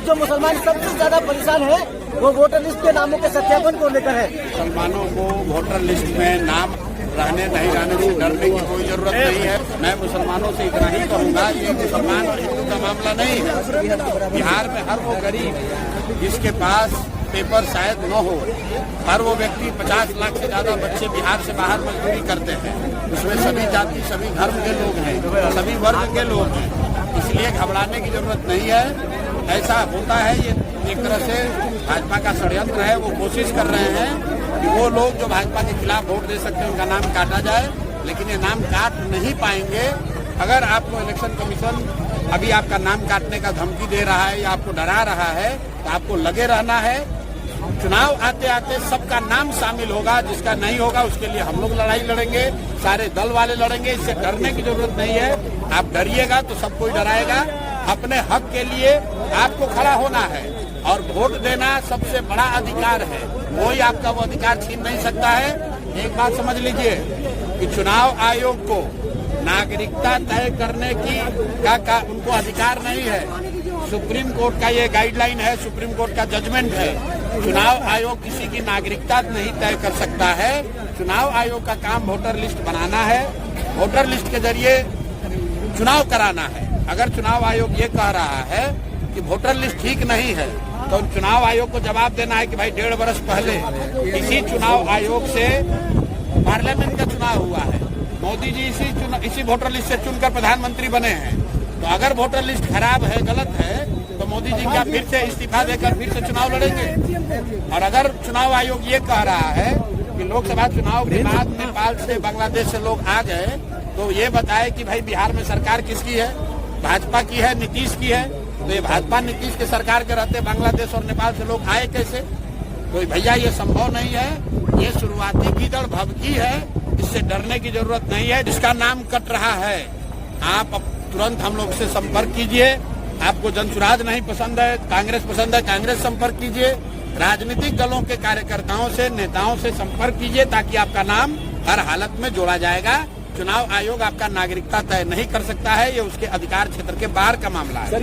जो मुसलमान सबसे ज्यादा परेशान है वो वोटर लिस्ट के नामों के सत्यापन को लेकर है। मुसलमानों को वोटर लिस्ट में नाम रहने नहीं रहने से डरने की कोई जरूरत नहीं है। मैं मुसलमानों से इतना ही कहूँगा, ये मुसलमान और हिंदू का मामला नहीं है। बिहार में हर वो गरीब जिसके पास पेपर शायद न हो, हर वो व्यक्ति 50 लाख से ज्यादा बच्चे बिहार से बाहर मजदूरी करते हैं। उसमें सभी जाति सभी धर्म के लोग हैं, सभी वर्ग के लोग हैं, इसलिए घबराने की जरूरत नहीं है। ऐसा होता है, ये एक तरह से भाजपा का षड्यंत्र है। वो कोशिश कर रहे हैं कि वो लोग जो भाजपा के खिलाफ वोट दे सकते हैं उनका नाम काटा जाए, लेकिन ये नाम काट नहीं पाएंगे। अगर आपको इलेक्शन कमीशन अभी आपका नाम काटने का धमकी दे रहा है या आपको डरा रहा है, तो आपको लगे रहना है। चुनाव आते आते सबका नाम शामिल होगा, जिसका नहीं होगा उसके लिए हम लोग लड़ाई लड़ेंगे, सारे दल वाले लड़ेंगे। इससे डरने की जरूरत नहीं है। आप डरिएगा तो सब कोई डराएगा। अपने हक के लिए आपको खड़ा होना है और वोट देना सबसे बड़ा अधिकार है। कोई आपका वो अधिकार छीन नहीं सकता है। एक बात समझ लीजिए कि चुनाव आयोग को नागरिकता तय करने की का उनको अधिकार नहीं है। सुप्रीम कोर्ट का ये गाइडलाइन है, सुप्रीम कोर्ट का जजमेंट है। चुनाव आयोग किसी की नागरिकता नहीं तय कर सकता है। चुनाव आयोग का काम वोटर लिस्ट बनाना है, वोटर लिस्ट के जरिए चुनाव कराना है। अगर चुनाव आयोग ये कह रहा है कि वोटर लिस्ट ठीक नहीं है, तो चुनाव आयोग को जवाब देना है कि भाई 1.5 वर्ष पहले इसी चुनाव आयोग से पार्लियामेंट का चुनाव हुआ है, मोदी जी इसी वोटर लिस्ट से चुनकर प्रधानमंत्री बने हैं। तो अगर वोटर लिस्ट खराब है, गलत है, तो मोदी जी क्या फिर से इस्तीफा देकर फिर से चुनाव लड़ेंगे? और अगर चुनाव आयोग ये कह रहा है कि लोकसभा चुनाव के बाद नेपाल से बांग्लादेश से लोग आ गए, तो ये बताए कि भाई बिहार में सरकार किसकी है? भाजपा की है, नीतीश की है। तो ये भाजपा नीतीश के सरकार के रहते बांग्लादेश और नेपाल से लोग आए कैसे? तो भैया ये संभव नहीं है। ये शुरुआती कीचड़ भभकी है, इससे डरने की जरूरत नहीं है। जिसका नाम कट रहा है, आप तुरंत हम लोग से संपर्क कीजिए। आपको जनसुराज नहीं पसंद है, कांग्रेस पसंद है, कांग्रेस संपर्क कीजिए। राजनीतिक दलों के कार्यकर्ताओं से, नेताओं से संपर्क कीजिए, ताकि आपका नाम हर हालत में जोड़ा जाएगा। चुनाव आयोग आपका नागरिकता तय नहीं कर सकता है, ये उसके अधिकार क्षेत्र के बाहर का मामला है।